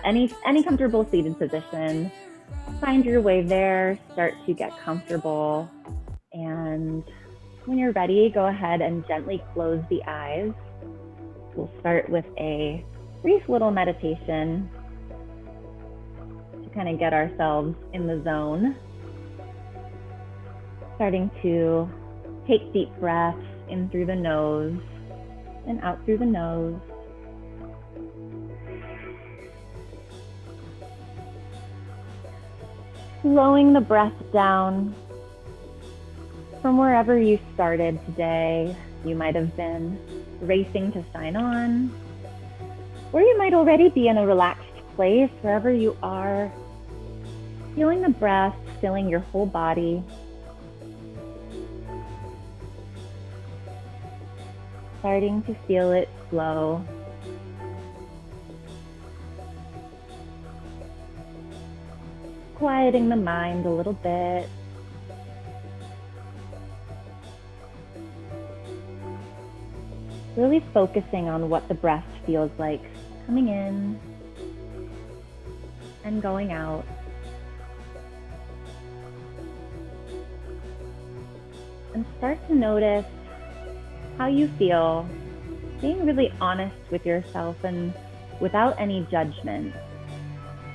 any comfortable seated position. Find your way there, start to get comfortable, and when you're ready, go ahead and gently close the eyes. We'll start with a brief little meditation to kind of get ourselves in the zone. Starting to take deep breaths in through the nose and out through the nose. Slowing the breath down from wherever you started today. You might have been racing to sign on, or you might already be in a relaxed place wherever you are. Feeling the breath, filling your whole body. Starting to feel it flow. Quieting the mind a little bit. Really focusing on what the breath feels like coming in and going out. And start to notice how you feel, being really honest with yourself and without any judgment.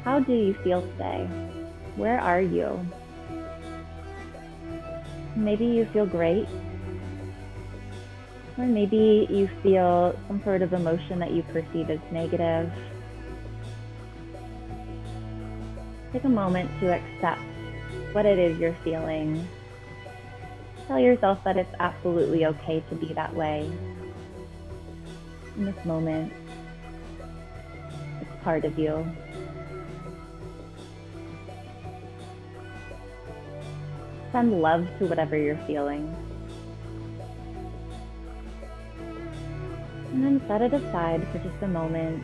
How do you feel today? Where are you? Maybe you feel great, or maybe you feel some sort of emotion that you perceive as negative. Take a moment to accept what it is you're feeling. Tell yourself that it's absolutely okay to be that way. In this moment, it's part of you. Send love to whatever you're feeling. And then set it aside for just a moment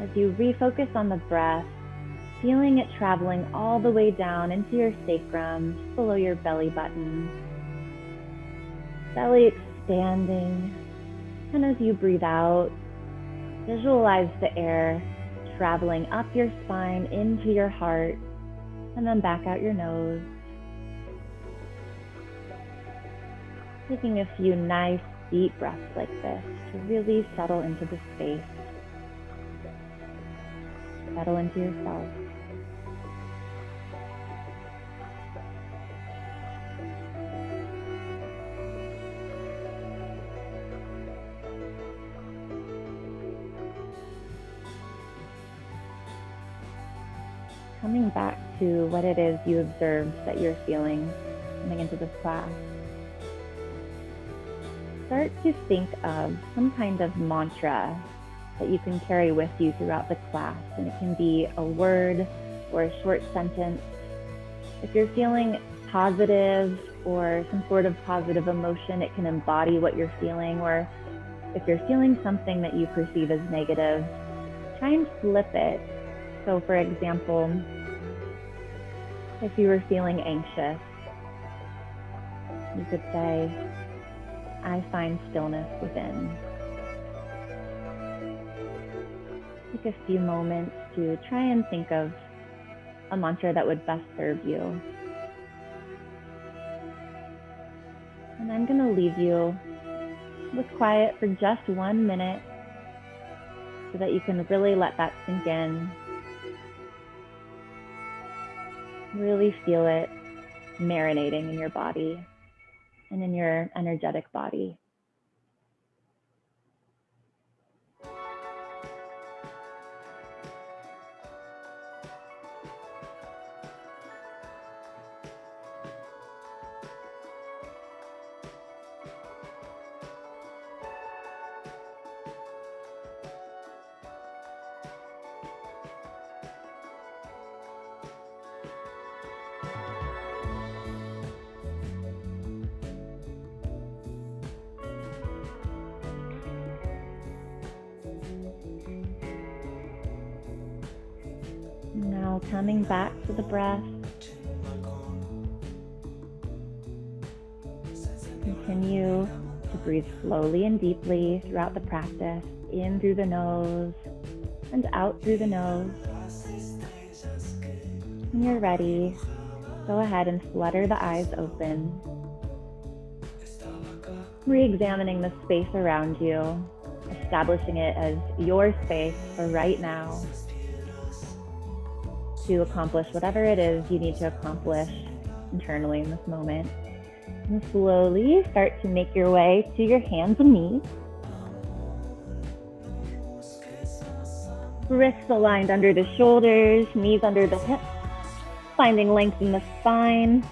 as you refocus on the breath, feeling it traveling all the way down into your sacrum, just below your belly button. Belly expanding. And as you breathe out, visualize the air traveling up your spine into your heart, and then back out your nose. Taking a few nice deep breaths like this to really settle into the space. Settle into yourself. Coming back to what it is you observed that you're feeling coming into this class. Start to think of some kind of mantra that you can carry with you throughout the class. And it can be a word or a short sentence. If you're feeling positive or some sort of positive emotion, it can embody what you're feeling. Or if you're feeling something that you perceive as negative, try and flip it. So for example, if you were feeling anxious, you could say, I find stillness within. Take a few moments to try and think of a mantra that would best serve you. And I'm going to leave you with quiet for just 1 minute so that you can really let that sink in. Really feel it marinating in your body and in your energetic body. Now coming back to the breath. Continue to breathe slowly and deeply throughout the practice, in through the nose and out through the nose. When you're ready, go ahead and flutter the eyes open, re-examining the space around you, establishing it as your space for right now to accomplish whatever it is you need to accomplish internally in this moment. And slowly start to make your way to your hands and knees. Wrists aligned under the shoulders, knees under the hips, finding length in the spine.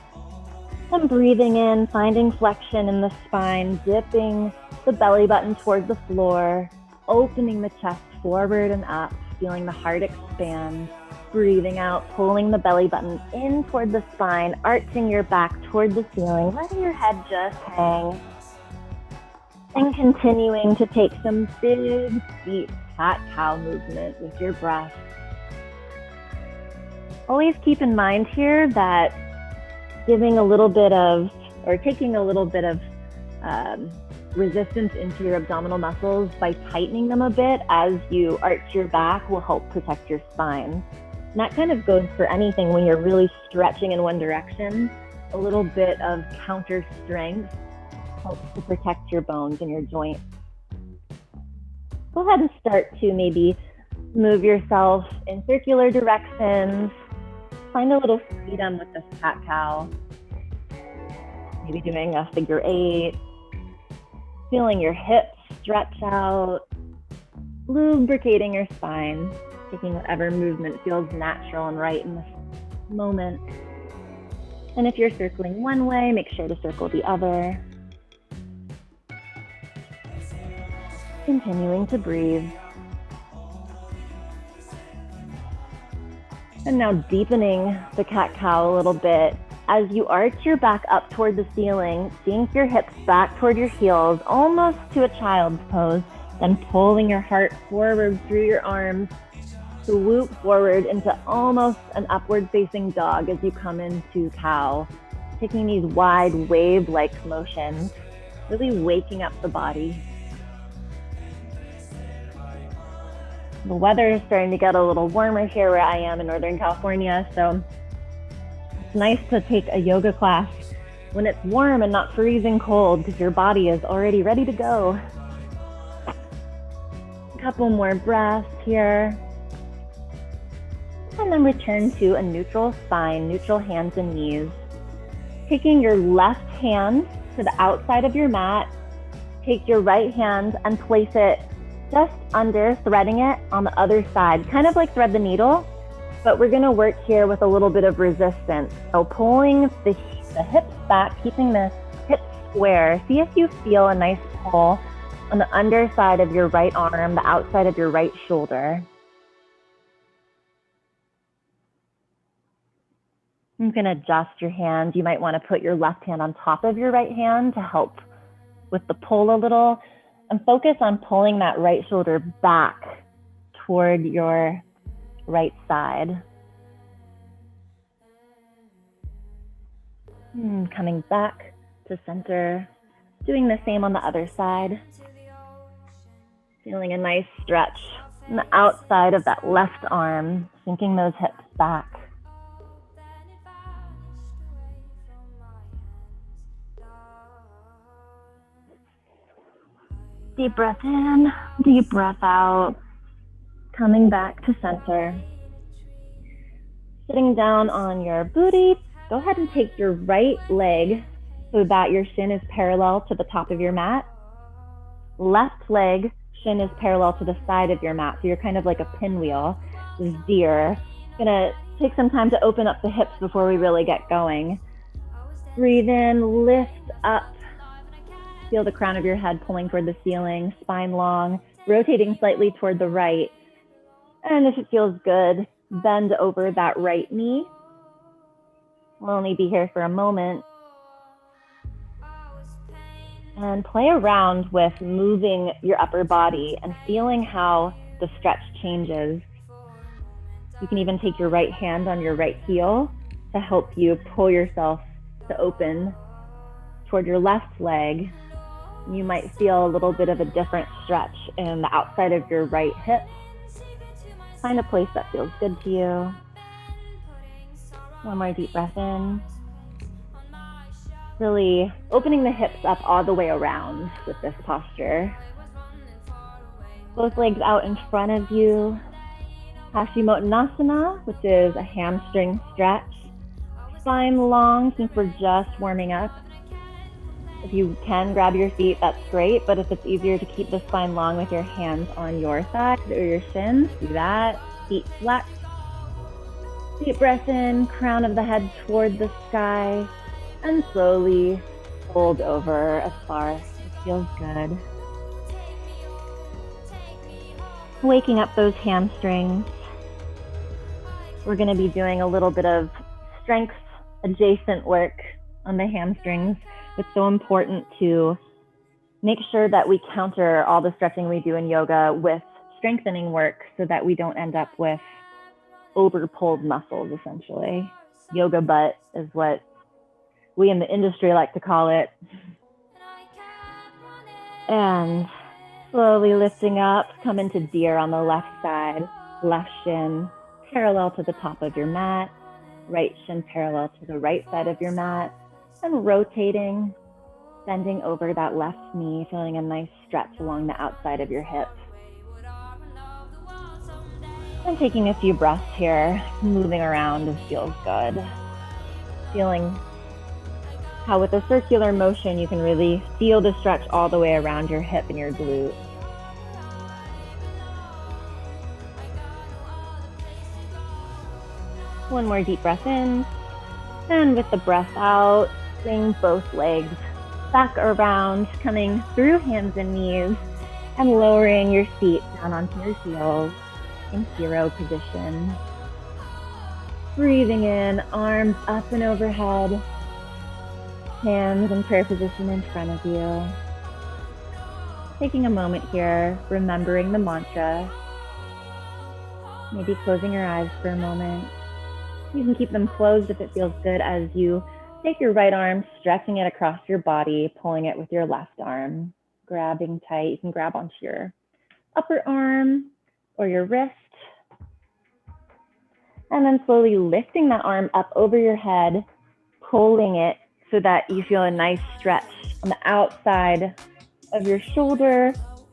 And breathing in, finding flexion in the spine, dipping the belly button toward the floor, opening the chest forward and up, feeling the heart expand. Breathing out, pulling the belly button in toward the spine, arching your back toward the ceiling, letting your head just hang. And continuing to take some big, deep cat-cow movement with your breath. Always keep in mind here that giving a little bit of, or taking a little bit of resistance into your abdominal muscles by tightening them a bit as you arch your back will help protect your spine. And that kind of goes for anything when you're really stretching in one direction. A little bit of counter strength helps to protect your bones and your joints. Go ahead and start to maybe move yourself in circular directions. Find a little freedom with this cat-cow. Maybe doing a figure 8. Feeling your hips stretch out. Lubricating your spine. Taking whatever movement feels natural and right in this moment. And if you're circling one way, make sure to circle the other. Continuing to breathe. And now deepening the cat-cow a little bit. As you arch your back up toward the ceiling, sink your hips back toward your heels, almost to a child's pose, then pulling your heart forward through your arms, swoop forward into almost an upward-facing dog as you come into cow, taking these wide wave-like motions, really waking up the body. The weather is starting to get a little warmer here where I am in Northern California, so it's nice to take a yoga class when it's warm and not freezing cold because your body is already ready to go. A couple more breaths here. And then return to a neutral spine, neutral hands and knees. Taking your left hand to the outside of your mat, take your right hand and place it just under, threading it on the other side, kind of like thread the needle, but we're gonna work here with a little bit of resistance. So pulling the hips back, keeping the hips square. See if you feel a nice pull on the underside of your right arm, the outside of your right shoulder. You can adjust your hand. You might want to put your left hand on top of your right hand to help with the pull a little, and focus on pulling that right shoulder back toward your right side. Coming back to center, doing the same on the other side. Feeling a nice stretch on the outside of that left arm, sinking those hips back. Deep breath in, deep breath out, coming back to center. Sitting down on your booty, go ahead and take your right leg so that your shin is parallel to the top of your mat. Left leg, shin is parallel to the side of your mat, so you're kind of like a pinwheel, this deer. Gonna take some time to open up the hips before we really get going. Breathe in, lift up. Feel the crown of your head pulling toward the ceiling, spine long, rotating slightly toward the right. And if it feels good, bend over that right knee. We'll only be here for a moment. And play around with moving your upper body and feeling how the stretch changes. You can even take your right hand on your right heel to help you pull yourself to open toward your left leg. You might feel a little bit of a different stretch in the outside of your right hip. Find a place that feels good to you. One more deep breath in. Really opening the hips up all the way around with this posture. Both legs out in front of you. Hashimotonasana, which is a hamstring stretch. Spine long since we're just warming up. If you can grab your feet, that's great. But if it's easier to keep the spine long with your hands on your side or your shins, do that. Feet flex. Deep breath in, crown of the head toward the sky, and slowly fold over as far as it feels good. Waking up those hamstrings. We're going to be doing a little bit of strength adjacent work on the hamstrings. It's so important to make sure that we counter all the stretching we do in yoga with strengthening work so that we don't end up with over-pulled muscles, essentially. Yoga butt is what we in the industry like to call it. And slowly lifting up, come into deer on the left side, left shin parallel to the top of your mat, right shin parallel to the right side of your mat, and rotating, bending over that left knee, feeling a nice stretch along the outside of your hip. And taking a few breaths here, moving around feels good. Feeling how with a circular motion, you can really feel the stretch all the way around your hip and your glute. One more deep breath in, and with the breath out, bring both legs back around, coming through hands and knees, and lowering your feet down onto your heels in hero position. Breathing in, arms up and overhead, hands in prayer position in front of you. Taking a moment here, remembering the mantra, maybe closing your eyes for a moment. You can keep them closed if it feels good as you take your right arm, stretching it across your body, pulling it with your left arm, grabbing tight. You can grab onto your upper arm or your wrist. And then slowly lifting that arm up over your head, pulling it so that you feel a nice stretch on the outside of your shoulder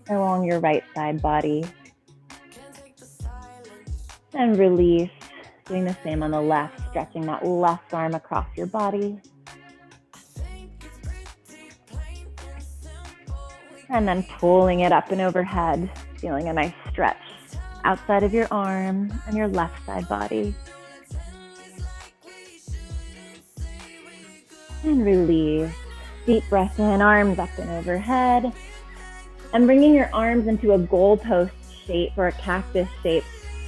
along your right side body. And release. Doing the same on the left, stretching that left arm across your body. And then pulling it up and overhead, feeling a nice stretch outside of your arm and your left side body. And release. Deep breath in, arms up and overhead. And bringing your arms into a goalpost shape or a cactus shape.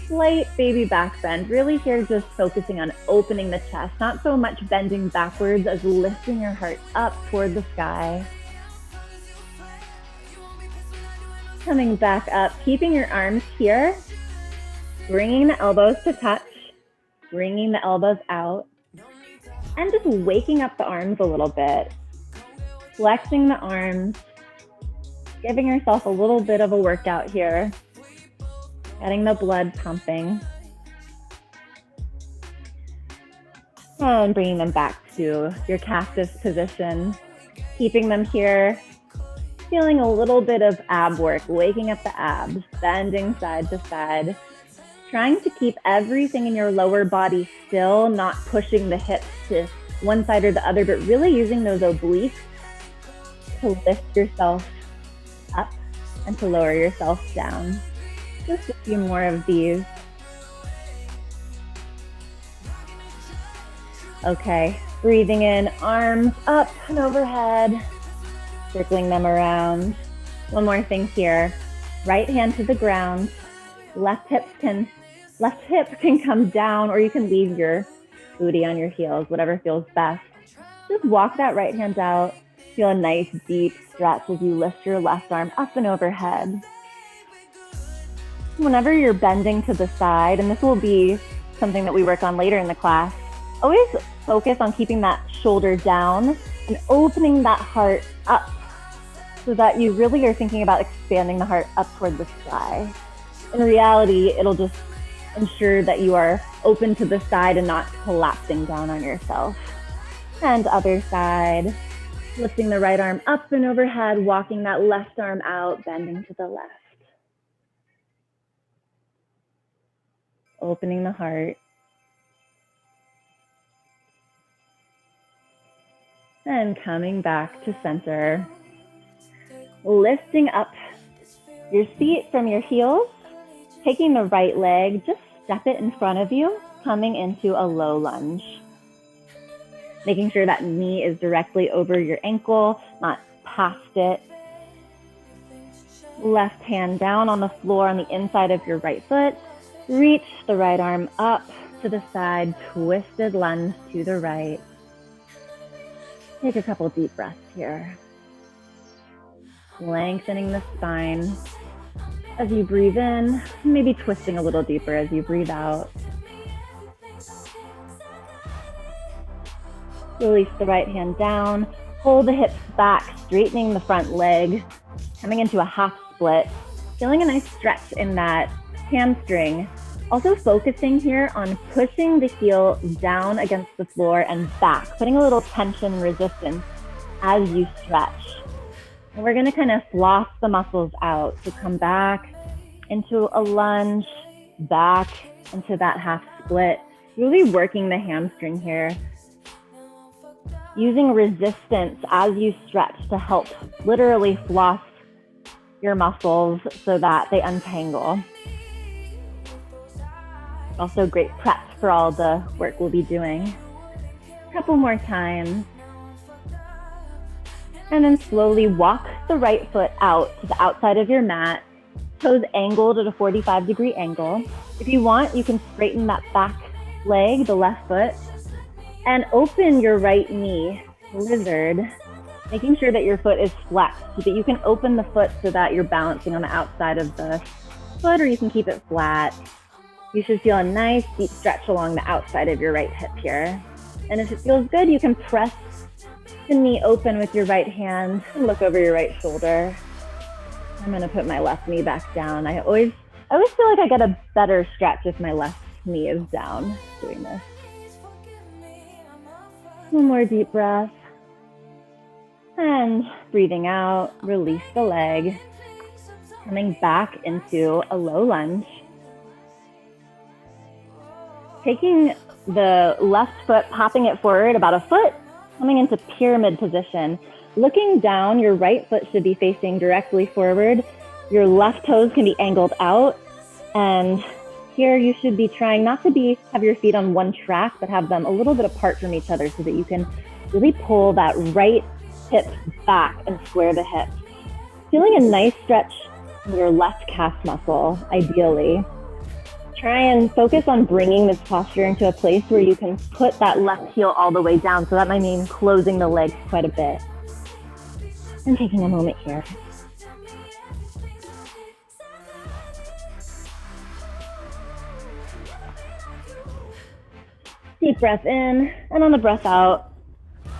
Slight baby back bend, really here just focusing on opening the chest, not so much bending backwards as lifting your heart up toward the sky. Coming back up, keeping your arms here, bringing the elbows to touch, bringing the elbows out, and just waking up the arms a little bit, flexing the arms, giving yourself a little bit of a workout here. Getting the blood pumping. And bringing them back to your cactus position. Keeping them here. Feeling a little bit of ab work, waking up the abs, bending side to side. Trying to keep everything in your lower body still, not pushing the hips to one side or the other, but really using those obliques to lift yourself up and to lower yourself down. Just a few more of these. Okay, breathing in, arms up and overhead, circling them around. One more thing here. Right hand to the ground. Left hip can come down, or you can leave your booty on your heels, whatever feels best. Just walk that right hand out. Feel a nice deep stretch as you lift your left arm up and overhead. Whenever you're bending to the side, and this will be something that we work on later in the class, always focus on keeping that shoulder down and opening that heart up so that you really are thinking about expanding the heart up toward the sky. In reality, it'll just ensure that you are open to the side and not collapsing down on yourself. And other side, lifting the right arm up and overhead, walking that left arm out, bending to the left. Opening the heart. And coming back to center. Lifting up your feet from your heels, taking the right leg, just step it in front of you, coming into a low lunge. Making sure that knee is directly over your ankle, not past it. Left hand down on the floor on the inside of your right foot. Reach the right arm up to the side, twisted lunge to the right. Take a couple deep breaths here. Lengthening the spine. As you breathe in, maybe twisting a little deeper as you breathe out. Release the right hand down. Pull the hips back, straightening the front leg. Coming into a half split. Feeling a nice stretch in that hamstring. Also focusing here on pushing the heel down against the floor and back, putting a little tension and resistance as you stretch. And we're gonna kind of floss the muscles out to come back into a lunge, back into that half split, really working the hamstring here. Using resistance as you stretch to help literally floss your muscles so that they untangle. Also great prep for all the work we'll be doing. A couple more times. And then slowly walk the right foot out to the outside of your mat, toes angled at a 45-degree angle. If you want, you can straighten that back leg, the left foot, and open your right knee, lizard, making sure that your foot is flexed so that you can open the foot so that you're balancing on the outside of the foot, or you can keep it flat. You should feel a nice deep stretch along the outside of your right hip here. And if it feels good, you can press the knee open with your right hand and look over your right shoulder. I'm gonna put my left knee back down. I always feel like I get a better stretch if my left knee is down doing this. One more deep breath. And breathing out, release the leg. Coming back into a low lunge. Taking the left foot, popping it forward about a foot, coming into pyramid position. Looking down, your right foot should be facing directly forward. Your left toes can be angled out. And here you should be trying not to have your feet on one track, but have them a little bit apart from each other so that you can really pull that right hip back and square the hips. Feeling a nice stretch in your left calf muscle, ideally. Try and focus on bringing this posture into a place where you can put that left heel all the way down. So that might mean closing the legs quite a bit. And taking a moment here. Deep breath in, and on the breath out,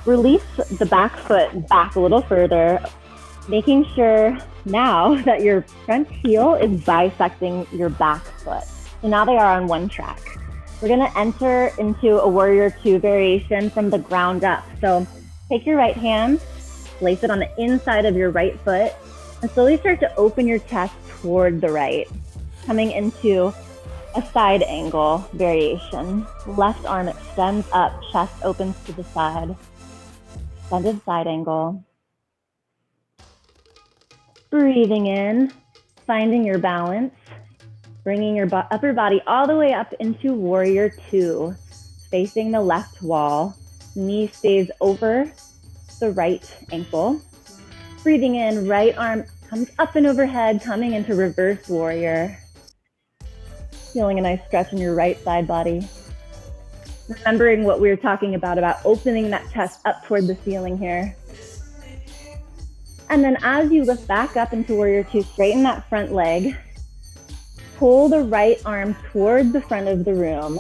release the back foot back a little further, making sure now that your front heel is bisecting your back foot. So now they are on one track. We're gonna enter into a warrior two variation from the ground up. So take your right hand, place it on the inside of your right foot, and slowly start to open your chest toward the right, coming into a side angle variation. Left arm extends up, chest opens to the side. Extended side angle. Breathing in, finding your balance. Bringing your upper body all the way up into warrior two, facing the left wall. Knee stays over the right ankle. Breathing in, right arm comes up and overhead, coming into reverse warrior. Feeling a nice stretch in your right side body. Remembering what we were talking about opening that chest up toward the ceiling here. And then as you lift back up into warrior two, straighten that front leg. Pull the right arm toward the front of the room.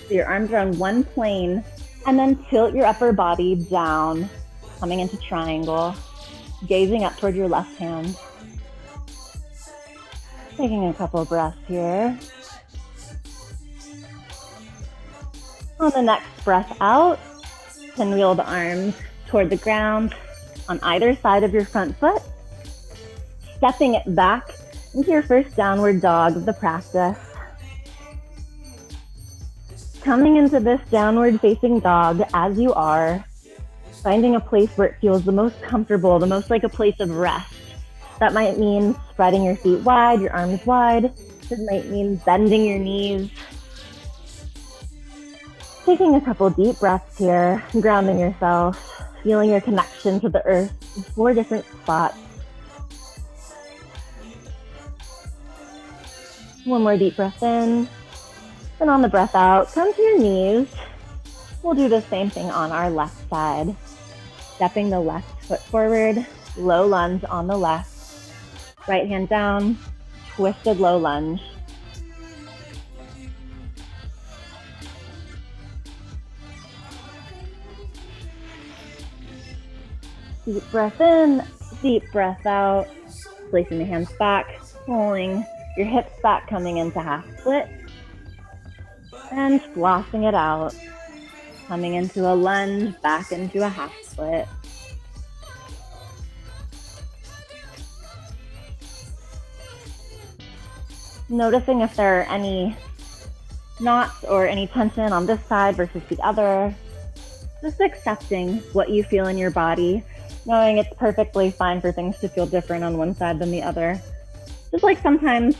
So your arms are on one plane, and then tilt your upper body down, coming into triangle, gazing up toward your left hand. Taking a couple breaths here. On the next breath out, pinwheel the arms toward the ground on either side of your front foot, stepping it back into your first downward dog of the practice. Coming into this downward facing dog as you are, finding a place where it feels the most comfortable, the most like a place of rest. That might mean spreading your feet wide, your arms wide. It might mean bending your knees. Taking a couple deep breaths here, grounding yourself, feeling your connection to the earth in 4 different spots. One more deep breath in, and on the breath out, come to your knees. We'll do the same thing on our left side. Stepping the left foot forward, low lunge on the left. Right hand down, twisted low lunge. Deep breath in, deep breath out. Placing the hands back, pulling your hips back, coming into half split. And flossing it out. Coming into a lunge, back into a half split. Noticing if there are any knots or any tension on this side versus the other. Just accepting what you feel in your body, knowing it's perfectly fine for things to feel different on one side than the other. Just like sometimes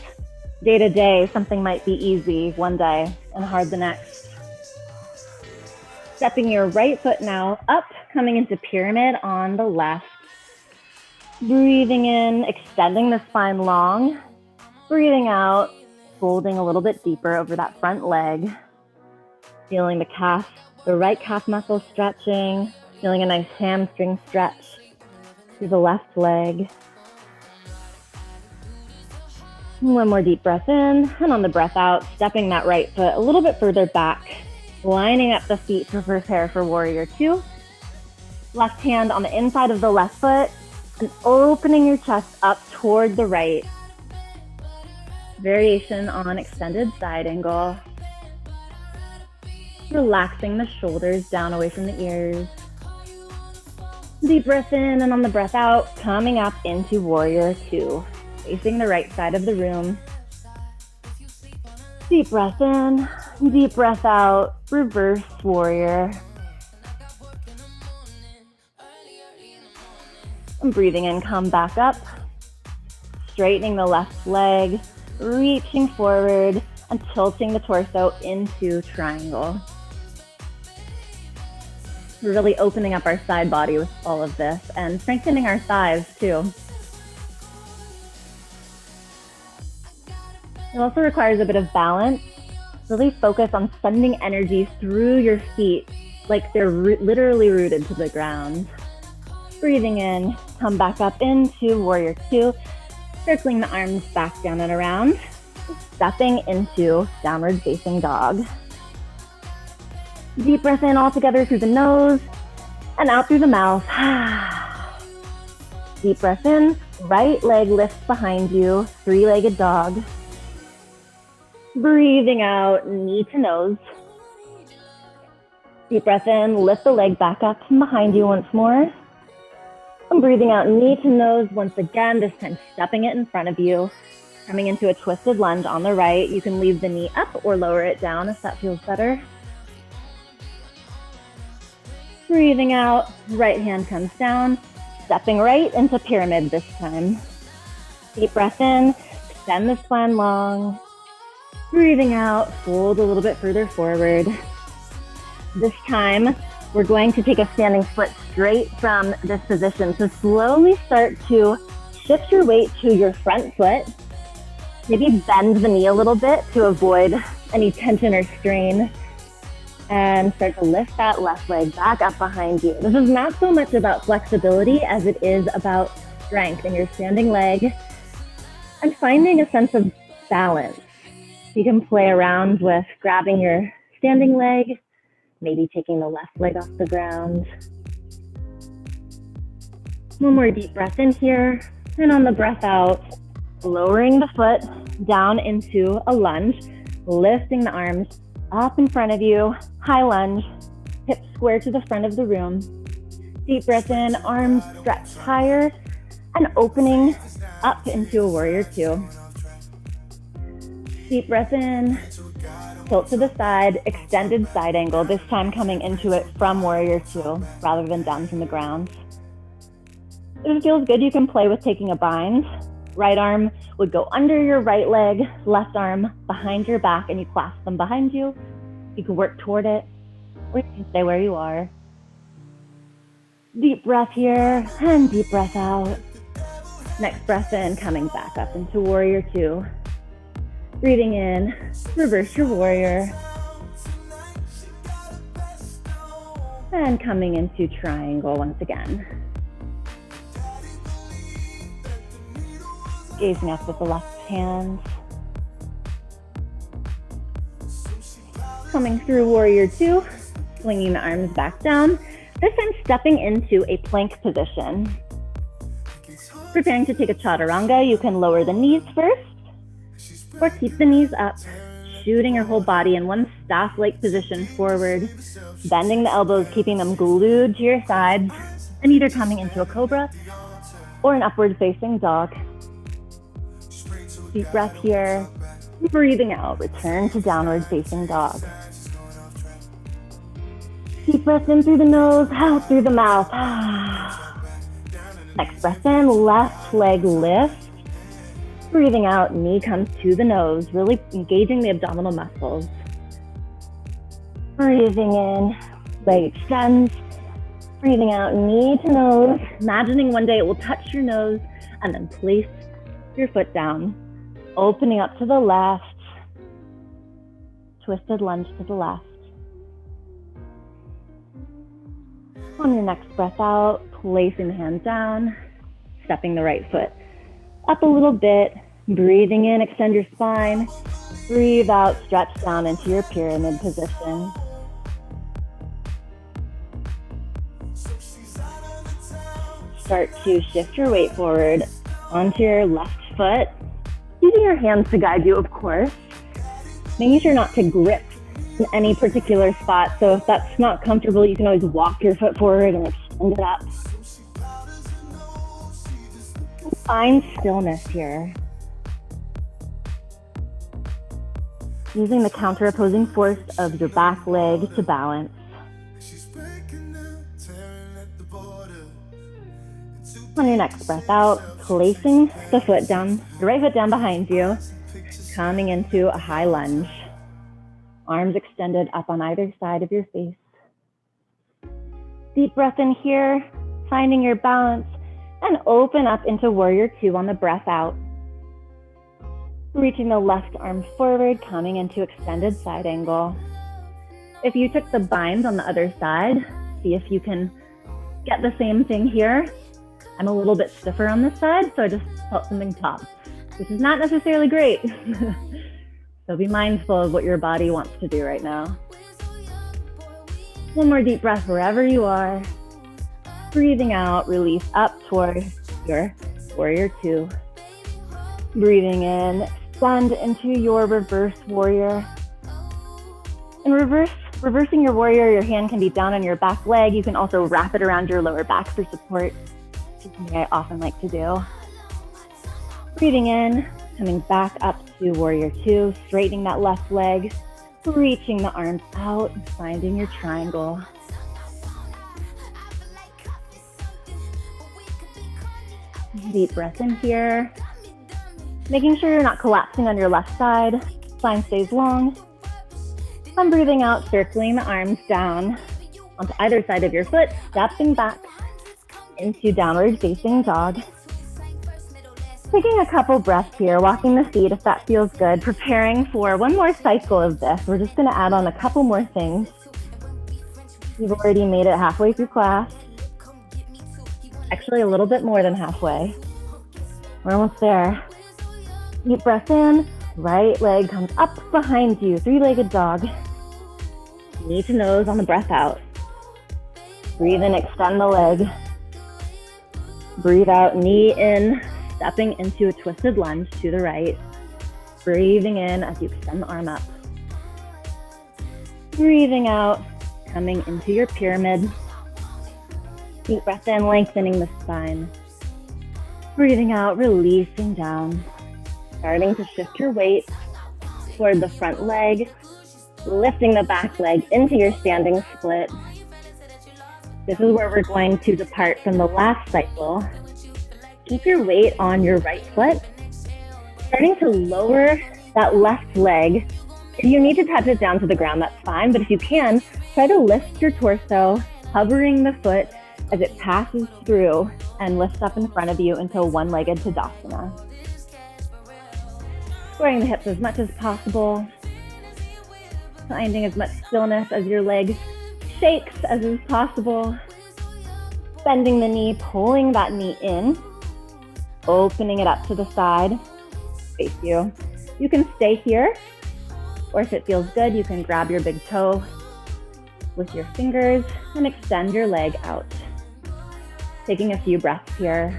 day to day, something might be easy one day and hard the next. Stepping your right foot now up, coming into pyramid on the left. Breathing in, extending the spine long. Breathing out, folding a little bit deeper over that front leg. Feeling the right calf muscle stretching. Feeling a nice hamstring stretch through the left leg. One more deep breath in, and on the breath out, stepping that right foot a little bit further back. Lining up the feet to prepare for warrior 2. Left hand on the inside of the left foot, and opening your chest up toward the right. Variation on extended side angle. Relaxing the shoulders down away from the ears. Deep breath in, and on the breath out, coming up into warrior 2. Facing the right side of the room. Deep breath in, deep breath out, reverse warrior. And breathing in, come back up. Straightening the left leg. Reaching forward and tilting the torso into triangle. We're really opening up our side body with all of this and strengthening our thighs too. It also requires a bit of balance. Really focus on sending energy through your feet like they're literally rooted to the ground. Breathing in, come back up into warrior 2. Circling the arms back down and around, stepping into downward facing dog. Deep breath in all together through the nose and out through the mouth. Deep breath in, right leg lifts behind you, 3-legged dog. Breathing out, knee to nose. Deep breath in, lift the leg back up from behind you once more. And breathing out, knee to nose once again, this time stepping it in front of you. Coming into a twisted lunge on the right. You can leave the knee up or lower it down if that feels better. Breathing out, right hand comes down, stepping right into pyramid this time. Deep breath in, extend the spine long. Breathing out, fold a little bit further forward. This time, we're going to take a standing split straight from this position. So slowly start to shift your weight to your front foot. Maybe bend the knee a little bit to avoid any tension or strain. And start to lift that left leg back up behind you. This is not so much about flexibility as it is about strength in your standing leg and finding a sense of balance. You can play around with grabbing your standing leg, maybe taking the left leg off the ground. One more deep breath in here, and on the breath out, lowering the foot down into a lunge, lifting the arms up in front of you, High lunge, hips square to the front of the room. Deep breath in, arms stretched higher and opening up into a warrior two. Deep breath in, tilt to the side, extended side angle, this time coming into it from warrior two rather than down from the ground. If it feels good, you can play with taking a bind. Right arm would go under your right leg, left arm behind your back, and you clasp them behind you. You can work toward it, or you can stay where you are. Deep breath here, and deep breath out. Next breath in, coming back up into warrior two. Breathing in, reverse your warrior. And coming into triangle once again. Gazing up with the left hand. Coming through warrior two, swinging the arms back down. This time stepping into a plank position. Preparing to take a chaturanga, you can lower the knees first, or keep the knees up, shooting your whole body in one staff-like position forward, bending the elbows, keeping them glued to your sides, and either coming into a cobra or an upward facing dog. Deep breath here, breathing out, return to downward facing dog. Deep breath in through the nose, out through the mouth. Next breath in, left leg lift. Breathing out, knee comes to the nose, really engaging the abdominal muscles. Breathing in, leg extends. Breathing out, knee to nose. Imagining one day it will touch your nose, and then place your foot down. Opening up to the left. Twisted lunge to the left. On your next breath out, placing the hands down, stepping the right foot up a little bit, breathing in, extend your spine, breathe out, stretch down into your pyramid position. Start to shift your weight forward onto your left foot, using your hands to guide you, of course. Making sure not to grip in any particular spot. So if that's not comfortable, you can always walk your foot forward and extend it up. Find stillness here. Using the counter opposing force of your back leg to balance. On your next breath out, placing the foot down, the right foot down behind you, coming into a high lunge. Arms extended up on either side of your face. Deep breath in here, finding your balance, and open up into warrior two on the breath out. Reaching the left arm forward, coming into extended side angle. If you took the bind on the other side, see if you can get the same thing here. I'm a little bit stiffer on this side, so I just felt something pop, which is not necessarily great. So be mindful of what your body wants to do right now. One more deep breath wherever you are. Breathing out, release up toward your warrior two. Breathing in, extend into your reverse warrior. In reversing your warrior, your hand can be down on your back leg. You can also wrap it around your lower back for support, which is something I often like to do. Breathing in, coming back up to warrior two, straightening that left leg, reaching the arms out, and finding your triangle. Deep breath in here, making sure you're not collapsing on your left side, spine stays long. I'm breathing out, circling the arms down onto either side of your foot, stepping back into downward facing dog. Taking a couple breaths here, walking the feet if that feels good, preparing for one more cycle of this. We're just gonna add on a couple more things. You've already made it halfway through class. Actually, a little bit more than halfway. We're almost there. Deep breath in, right leg comes up behind you, three-legged dog. Knee to nose on the breath out. Breathe in, extend the leg. Breathe out, knee in, stepping into a twisted lunge to the right. Breathing in as you extend the arm up. Breathing out, coming into your pyramid. Deep breath in, lengthening the spine. Breathing out, releasing down. Starting to shift your weight toward the front leg, lifting the back leg into your standing split. This is where we're going to depart from the last cycle. Keep your weight on your right foot. Starting to lower that left leg. If you need to touch it down to the ground, that's fine. But if you can, try to lift your torso, hovering the foot as it passes through and lifts up in front of you into one-legged Tadasana. Squaring the hips as much as possible. Finding as much stillness as your leg shakes as is possible. Bending the knee, pulling that knee in. Opening it up to the side. Face you. You can stay here, or if it feels good, you can grab your big toe with your fingers and extend your leg out. Taking a few breaths here.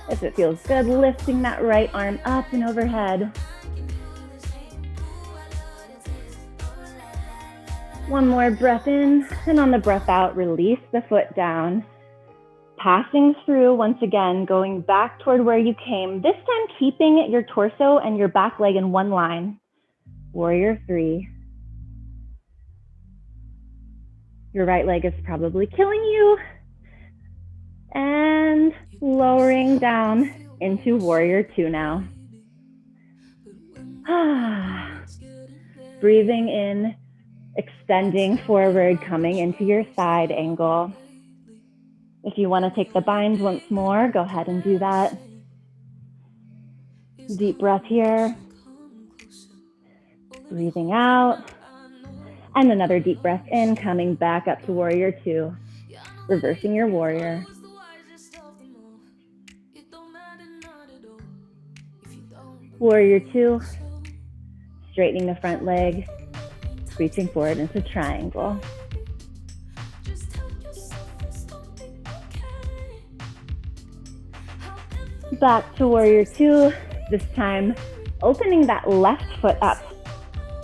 If it feels good, lifting that right arm up and overhead. One more breath in, and on the breath out, release the foot down. Passing through once again, going back toward where you came, this time keeping your torso and your back leg in one line. Warrior 3. Your right leg is probably killing you. And lowering down into Warrior 2 now. Breathing in, extending forward, coming into your side angle. If you want to take the bind once more, go ahead and do that. Deep breath here. Breathing out. And another deep breath in, coming back up to Warrior 2. Reversing your warrior. Warrior 2. Straightening the front leg. Reaching forward into triangle. Back to Warrior 2, this time opening that left foot up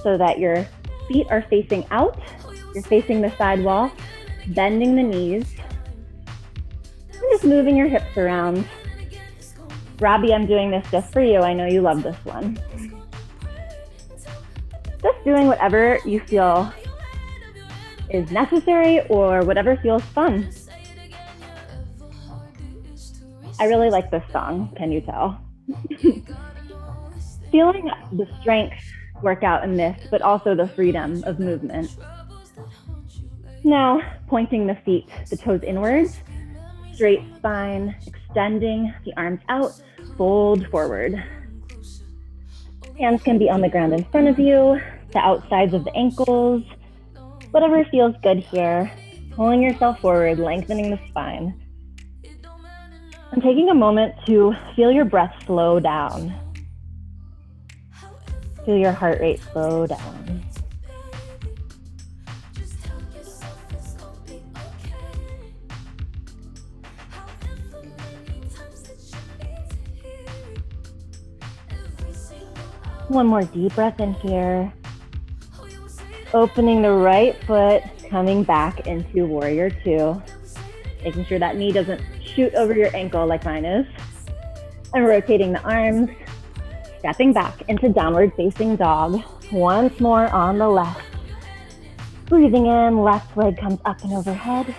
so that your feet are facing out, you're facing the side wall, bending the knees, and just moving your hips around. Robbie, I'm doing this just for you. I know you love this one. Just doing whatever you feel is necessary or whatever feels fun. I really like this song, can you tell? Feeling the strength workout in this, but also the freedom of movement. Now, pointing the feet, the toes inwards, straight spine, extending the arms out, fold forward. Hands can be on the ground in front of you, the outsides of the ankles, whatever feels good here. Pulling yourself forward, lengthening the spine. And taking a moment to feel your breath slow down. Feel your heart rate slow down. One more deep breath in here. Opening the right foot, coming back into Warrior 2. Making sure that knee doesn't shoot over your ankle like mine is. And rotating the arms, stepping back into downward facing dog. Once more on the left. Breathing in, left leg comes up and overhead.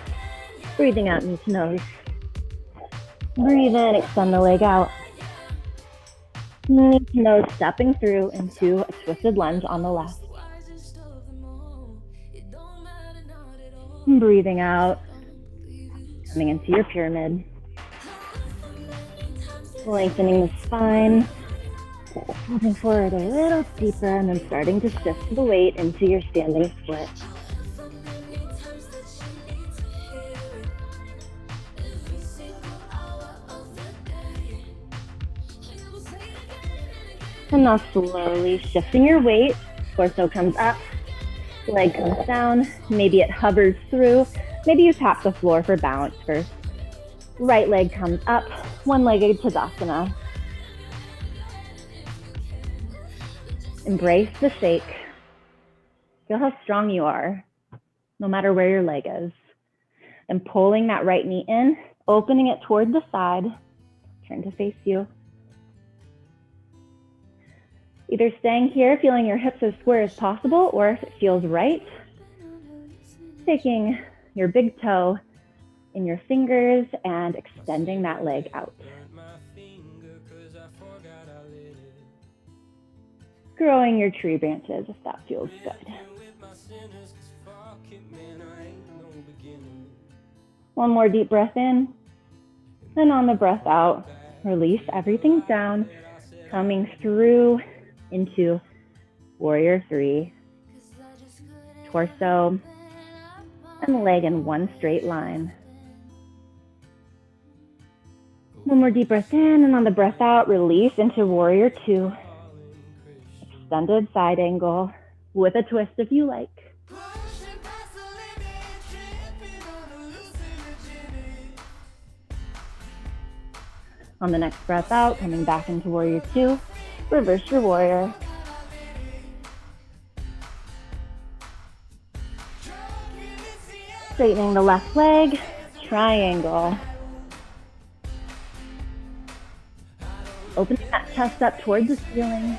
Breathing out, knee to nose. Breathe in, extend the leg out. Knee to nose, stepping through into a twisted lunge on the left. Breathing out, coming into your pyramid. Lengthening the spine, moving forward a little deeper, and then starting to shift the weight into your standing split. And now slowly shifting your weight, torso comes up, leg comes down, maybe it hovers through, maybe you tap the floor for balance first. Right leg comes up, one-legged Tadasana. Embrace the shake. Feel how strong you are, no matter where your leg is. And pulling that right knee in, opening it toward the side, turn to face you. Either staying here, feeling your hips as square as possible, or if it feels right, taking your big toe in your fingers and extending that leg out. Growing your tree branches if that feels good. One more deep breath in, and on the breath out, release everything down, coming through into Warrior 3. Torso and leg in one straight line. One more deep breath in, and on the breath out, release into Warrior 2. Extended side angle with a twist if you like. On the next breath out, coming back into Warrior 2, reverse your warrior. Straightening the left leg, triangle. Opening that chest up towards the ceiling.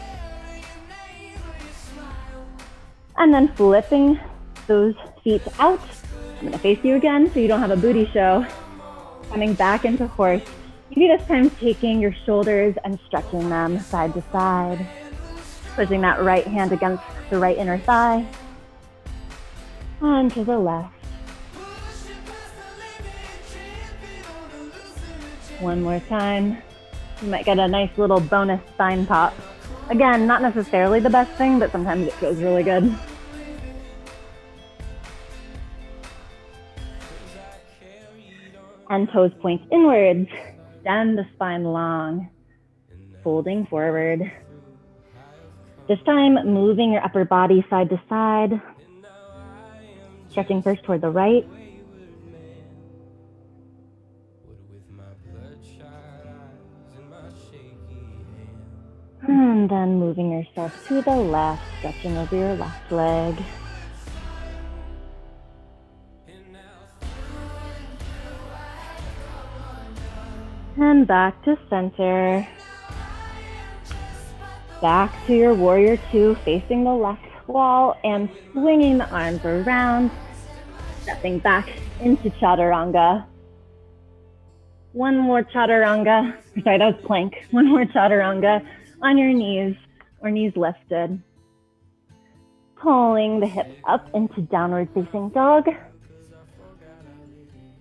And then flipping those feet out. I'm going to face you again so you don't have a booty show. Coming back into horse. Maybe this time taking your shoulders and stretching them side to side. Pushing that right hand against the right inner thigh. And to the left. One more time. You might get a nice little bonus spine pop. Again, not necessarily the best thing, but sometimes it feels really good. And toes point inwards. Extend the spine long. Folding forward. This time, moving your upper body side to side. Stretching first toward the right. And then moving yourself to the left, stretching over your left leg. And back to center. Back to your Warrior 2, facing the left wall and swinging the arms around. Stepping back into Chaturanga. One more Chaturanga. Sorry, that was plank. One more Chaturanga on your knees or knees lifted. Pulling the hips up into downward facing dog.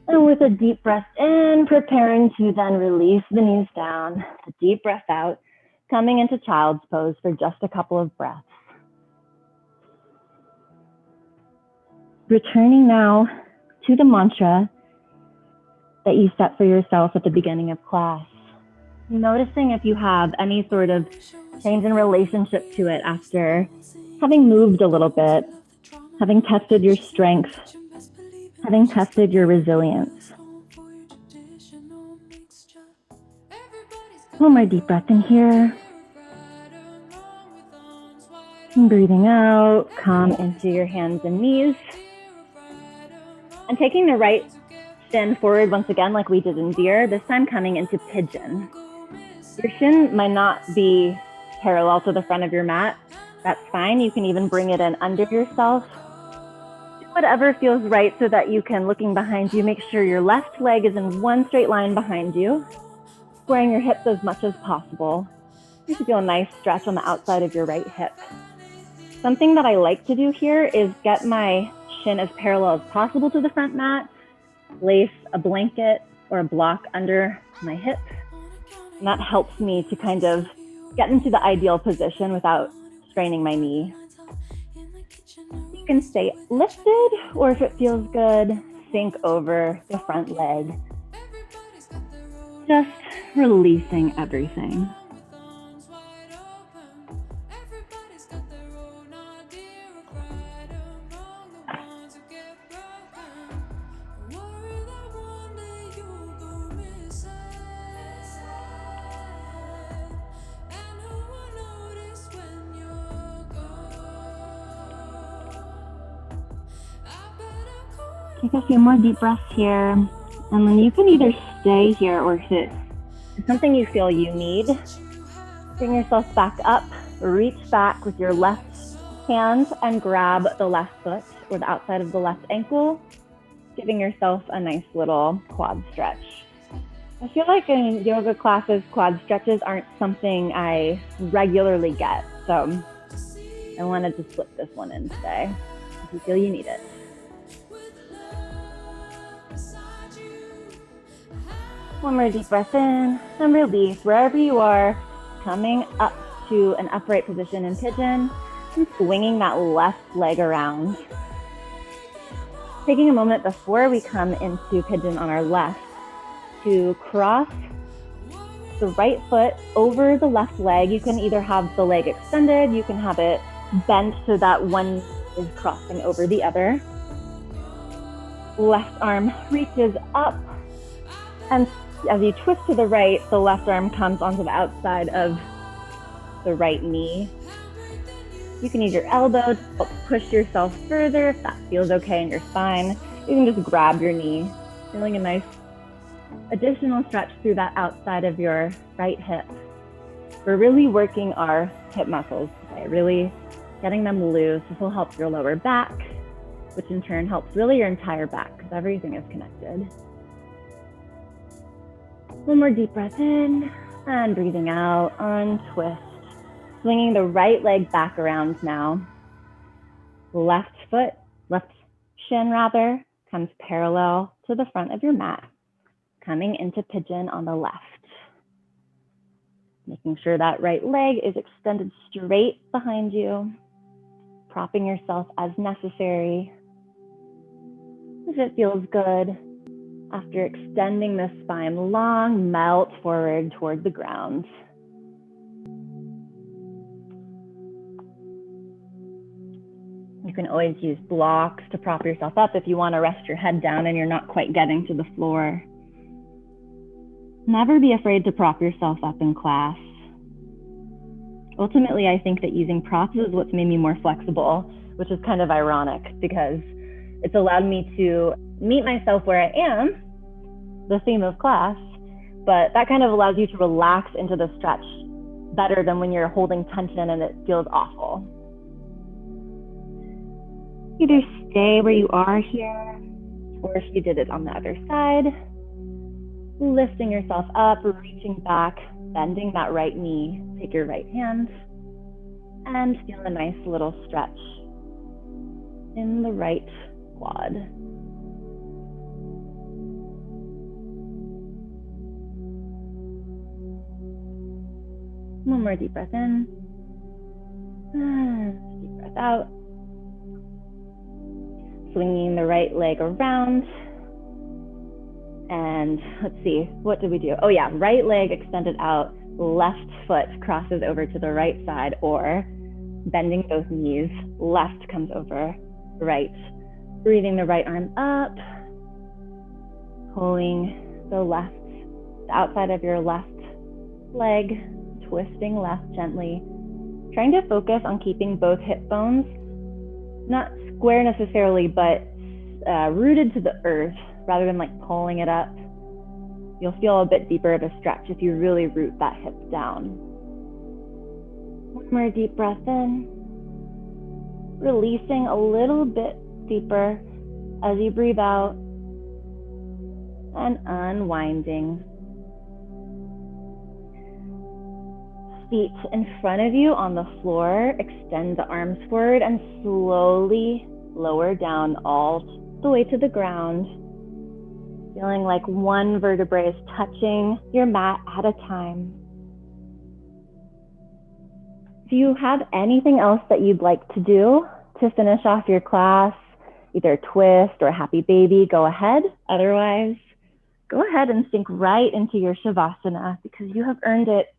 And with a deep breath in, preparing to then release the knees down. A deep breath out, coming into child's pose for just a couple of breaths. Returning now to the mantra that you set for yourself at the beginning of class. Noticing if you have any sort of change in relationship to it after having moved a little bit, having tested your strength, having tested your resilience. One more deep breath in here. And breathing out, come into your hands and knees. And taking the right shin forward once again like we did in deer, this time coming into pigeon. Your shin might not be parallel to the front of your mat. That's fine. You can even bring it in under yourself. Do whatever feels right so that you can, looking behind you, make sure your left leg is in one straight line behind you, squaring your hips as much as possible. You should feel a nice stretch on the outside of your right hip. Something that I like to do here is get my shin as parallel as possible to the front mat, place a blanket or a block under my hip. And that helps me to kind of get into the ideal position without straining my knee. You can stay lifted, or if it feels good, sink over the front leg. Just releasing everything. Take a few more deep breaths here. And then you can either stay here or if it's something you feel you need, bring yourself back up, reach back with your left hand and grab the left foot or the outside of the left ankle, giving yourself a nice little quad stretch. I feel like in yoga classes, quad stretches aren't something I regularly get, so I wanted to slip this one in today if you feel you need it. One more deep breath in and release wherever you are, coming up to an upright position in pigeon and swinging that left leg around. Taking a moment before we come into pigeon on our left to cross the right foot over the left leg. You can either have the leg extended, you can have it bent so that one is crossing over the other. Left arm reaches up, and as you twist to the right, the left arm comes onto the outside of the right knee. You can use your elbow to help push yourself further if that feels okay in your spine. You can just grab your knee, feeling a nice additional stretch through that outside of your right hip. We're really working our hip muscles today, really getting them loose. This will help your lower back, which in turn helps really your entire back because everything is connected. One more deep breath in and breathing out, untwist. Swinging the right leg back around now. Left shin comes parallel to the front of your mat, coming into pigeon on the left. Making sure that right leg is extended straight behind you, propping yourself as necessary. If it feels good, after extending the spine long, melt forward toward the ground. You can always use blocks to prop yourself up if you want to rest your head down and you're not quite getting to the floor. Never be afraid to prop yourself up in class. Ultimately, I think that using props is what's made me more flexible, which is kind of ironic because it's allowed me to meet myself where I am, the theme of class, but that kind of allows you to relax into the stretch better than when you're holding tension and it feels awful. Either stay where you are here, or if you did it on the other side, lifting yourself up, reaching back, bending that right knee, take your right hand, and feel a nice little stretch in the right quad. One more deep breath in, and deep breath out. Swinging the right leg around. And let's see, what did we do? Oh yeah, right leg extended out, left foot crosses over to the right side, or bending both knees, left comes over right. Breathing the right arm up, pulling the outside of your left leg, twisting left gently. Trying to focus on keeping both hip bones, not square necessarily, but rooted to the earth rather than like pulling it up. You'll feel a bit deeper of a stretch if you really root that hip down. One more deep breath in, releasing a little bit deeper as you breathe out and unwinding. Feet in front of you on the floor, extend the arms forward and slowly lower down all the way to the ground, feeling like one vertebrae is touching your mat at a time. Do you have anything else that you'd like to do to finish off your class? Either twist or happy baby, go ahead. Otherwise, go ahead and sink right into your Shavasana because you have earned it.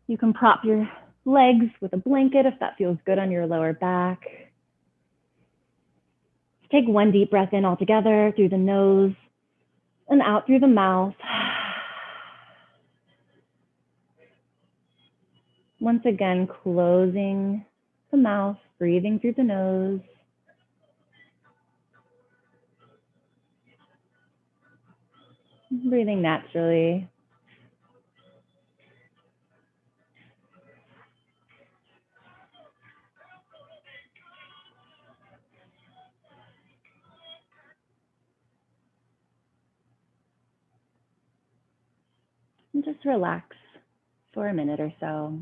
You can prop your legs with a blanket if that feels good on your lower back. Take one deep breath in altogether through the nose and out through the mouth. Once again, closing the mouth, breathing through the nose. Breathing naturally. And just relax for a minute or so.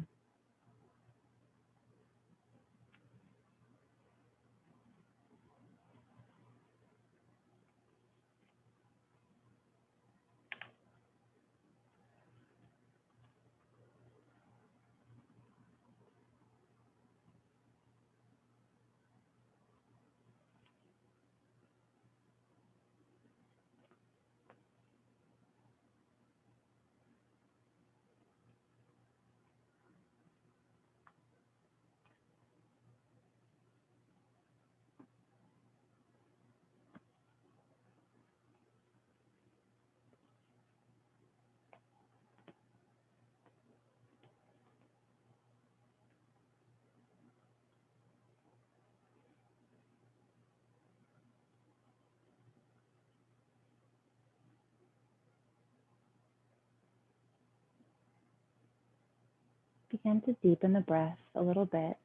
Begin to deepen the breath a little bit.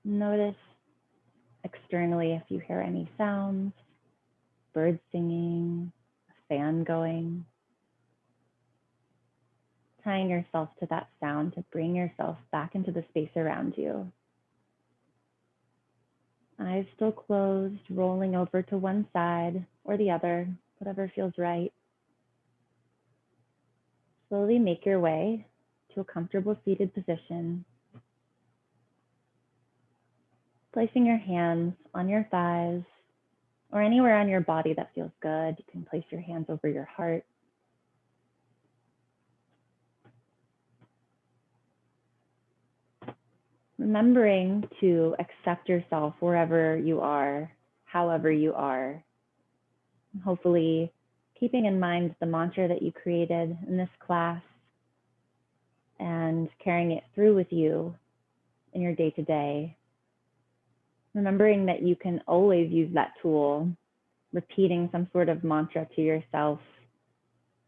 Notice externally if you hear any sounds, birds singing, a fan going. Tying yourself to that sound to bring yourself back into the space around you. Eyes still closed, rolling over to one side or the other, whatever feels right. Slowly make your way to a comfortable seated position, placing your hands on your thighs or anywhere on your body that feels good. You can place your hands over your heart. Remembering to accept yourself wherever you are, however you are. Hopefully, keeping in mind the mantra that you created in this class and carrying it through with you in your day-to-day. Remembering that you can always use that tool, repeating some sort of mantra to yourself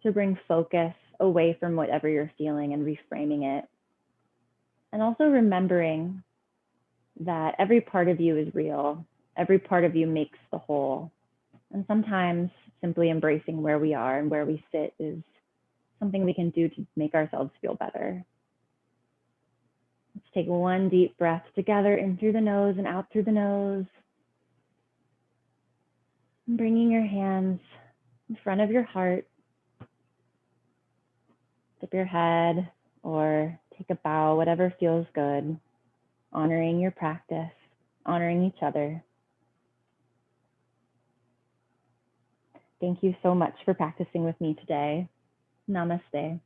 to bring focus away from whatever you're feeling and reframing it. And also remembering that every part of you is real. Every part of you makes the whole. And sometimes simply embracing where we are and where we sit is something we can do to make ourselves feel better. Let's take one deep breath together, in through the nose and out through the nose. And bringing your hands in front of your heart. Tip your head or take a bow, whatever feels good. Honoring your practice, honoring each other. Thank you so much for practicing with me today. Namaste.